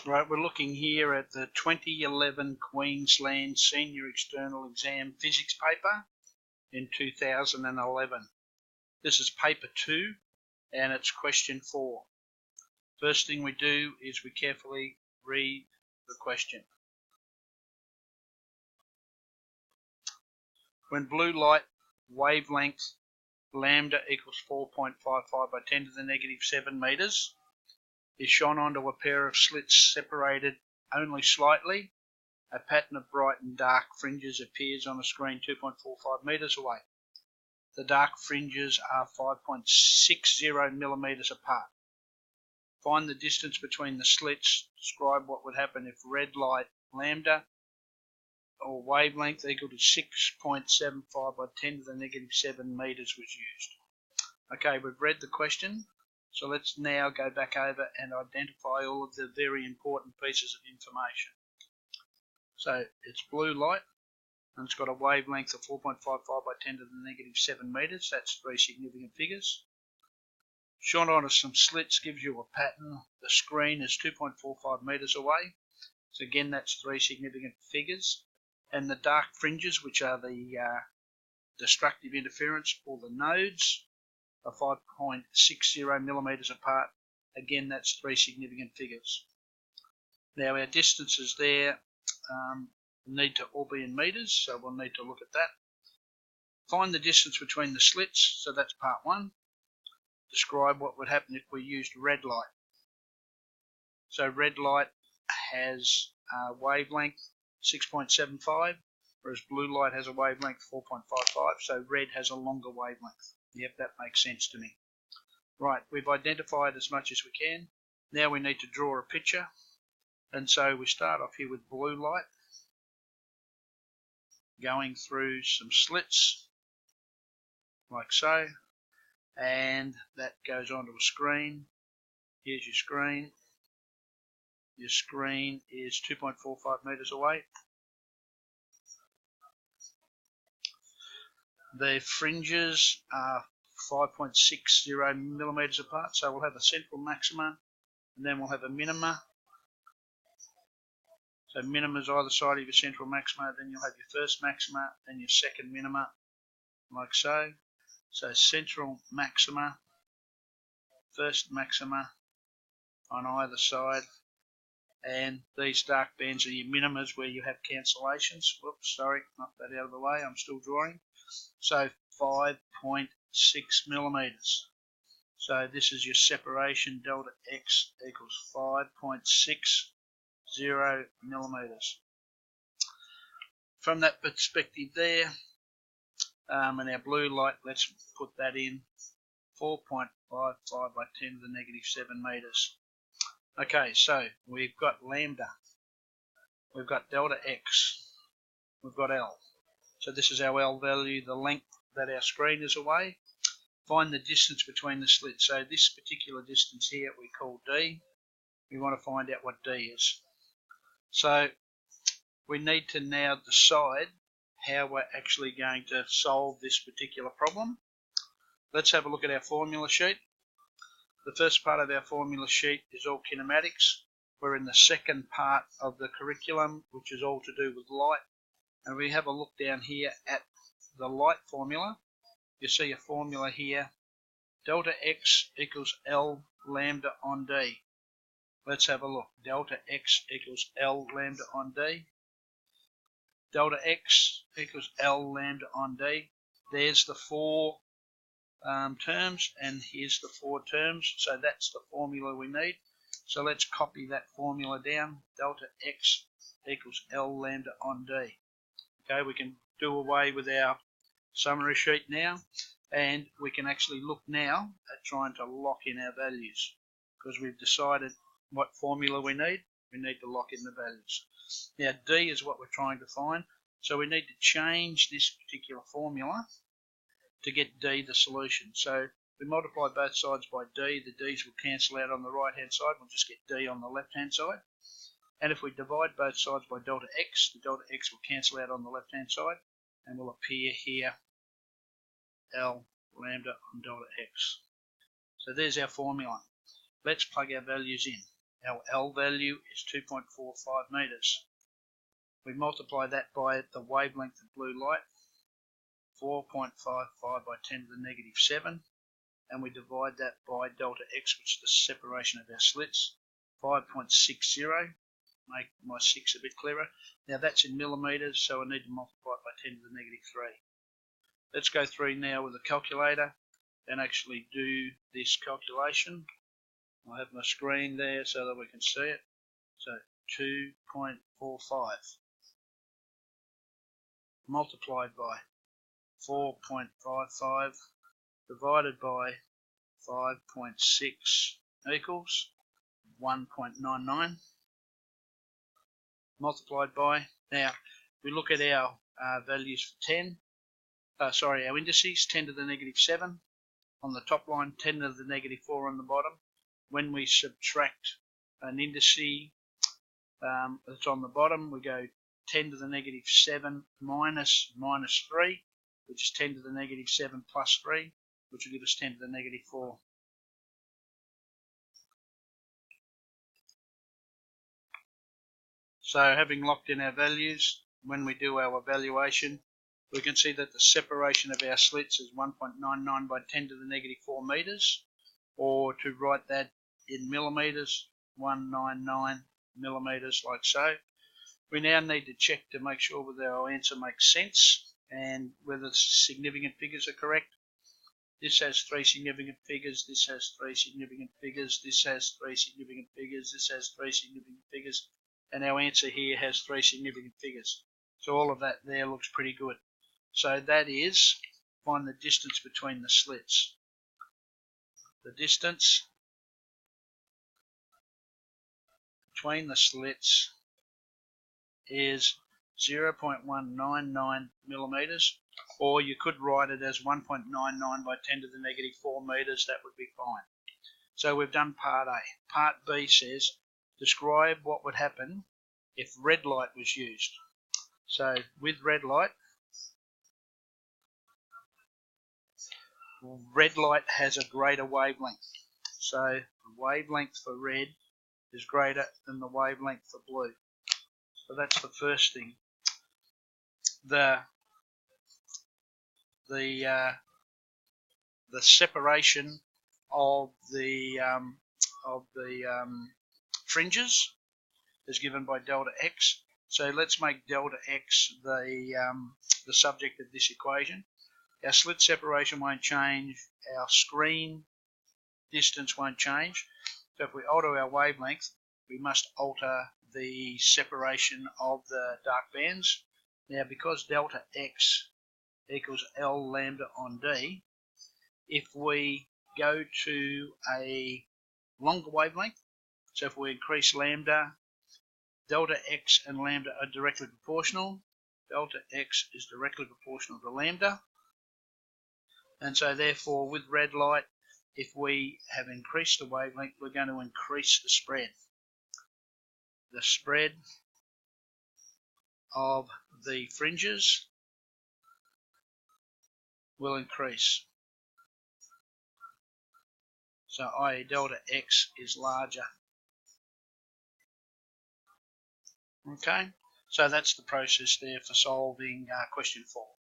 Right, we're looking here at the 2011 Queensland Senior External Exam Physics paper in 2011. This is paper 2 and it's question 4. First thing we do is we carefully read the question. When blue light wavelength lambda equals 4.55 by 10 to the negative 7 meters is shone onto a pair of slits separated only slightly, a pattern of bright and dark fringes appears on a screen 2.45 meters away. The dark fringes are 5.60 millimeters apart. Find the distance between the slits. Describe what would happen if red light lambda or wavelength equal to 6.75 by 10 to the negative 7 meters was used. Okay, we've read the question. So let's now go back over and identify all of the very important pieces of information. So it's blue light and it's got a wavelength of 4.55 by 10 to the negative 7 meters. That's 3 significant figures. Shone onto some slits gives you a pattern. The screen is 2.45 meters away. So again, that's 3 significant figures. And the dark fringes, which are the destructive interference, or the nodes, are 5.60 millimeters apart. Again, that's 3 significant figures. Now our distances there need to all be in meters, so we'll need to look at that. Find the distance between the slits, so that's part 1. Describe what would happen if we used red light. So red light has a wavelength 6.75, whereas blue light has a wavelength 4.55, so red has a longer wavelength. Yep, that makes sense to me. Right, we've identified as much as we can. Now we need to draw a picture. And so we start off here with blue light going through some slits, like so. And that goes onto a screen. Here's your screen. Your screen is 2.45 meters away. The fringes are 5.60 millimeters apart, so we'll have a central maxima and then we'll have a minima. So minima is either side of your central maxima, then you'll have your first maxima, then your second minima, like so. So central maxima, first maxima on either side, and these dark bands are your minimas where you have cancellations. Whoops, sorry, knock that out of the way, I'm still drawing. So 5.6 millimeters. So this is your separation, delta x equals 5.60 millimeters. From that perspective there, and our blue light, let's put that in, 4.55 by 10 to the negative 7 meters. Okay, so we've got lambda, we've got delta x, we've got L. So this is our L value, the length that our screen is away. Find the distance between the slits. So this particular distance here we call D. We want to find out what D is. So we need to now decide how we're actually going to solve this particular problem. Let's have a look at our formula sheet. The first part of our formula sheet is all kinematics. We're in the second part of the curriculum, which is all to do with light. And we have a look down here at the light formula. You see a formula here, delta x equals L lambda on D. Let's have a look. Delta x equals L lambda on D. Delta x equals L lambda on D. There's the 4 terms, and here's the 4 terms. So that's the formula we need. So let's copy that formula down. Delta x equals L lambda on D. Okay, we can do away with our summary sheet now, and we can actually look now at trying to lock in our values, because we've decided what formula we need. We need to lock in the values. Now D is what we're trying to find, so we need to change this particular formula to get D the solution. So we multiply both sides by D, the D's will cancel out on the right hand side, we'll just get D on the left hand side. And if we divide both sides by delta x, the delta x will cancel out on the left hand side and will appear here L lambda on delta x. So there's our formula. Let's plug our values in. Our L value is 2.45 meters. We multiply that by the wavelength of blue light, 4.55 by 10 to the negative 7, and we divide that by delta x, which is the separation of our slits, 5.60. Make my 6 a bit clearer. Now that's in millimeters, so I need to multiply it by 10 to the negative 3. Let's go through now with a calculator and actually do this calculation. I have my screen there so that we can see it. So 2.45 multiplied by 4.55 divided by 5.6 equals 1.99 multiplied by, now we look at our values for 10, our indices, 10 to the negative 7 on the top line, 10 to the negative 4 on the bottom. When we subtract an indice that's on the bottom, we go 10 to the negative 7 minus 3, which is 10 to the negative 7 plus 3, which will give us 10 to the negative 4. So having locked in our values, when we do our evaluation, we can see that the separation of our slits is 1.99 by 10 to the negative 4 meters, or to write that in millimeters, 199 millimeters, like so. We now need to check to make sure whether our answer makes sense and whether the significant figures are correct. This has 3 significant figures, this has 3 significant figures, this has 3 significant figures, this has 3 significant figures, and our answer here has 3 significant figures. So all of that there looks pretty good. So that is, find the distance between the slits. The distance between the slits is 0.199 millimeters, or you could write it as 1.99 by 10 to the negative 4 meters. That would be fine. So we've done part A. Part B says, describe what would happen if red light was used. So with red light has a greater wavelength. So the wavelength for red is greater than the wavelength for blue. So that's the first thing. The separation of the fringes is given by delta x. So let's make delta x the subject of this equation. Our slit separation won't change. Our screen distance won't change. So if we alter our wavelength, we must alter the separation of the dark bands. Now, because delta x equals L lambda on D, if we go to a longer wavelength, so if we increase lambda, delta x and lambda are directly proportional. Delta x is directly proportional to lambda. And so therefore with red light, if we have increased the wavelength, we're going to increase the spread. The spread of the fringes will increase. So i.e. delta x is larger. Okay, so that's the process there for solving question 4.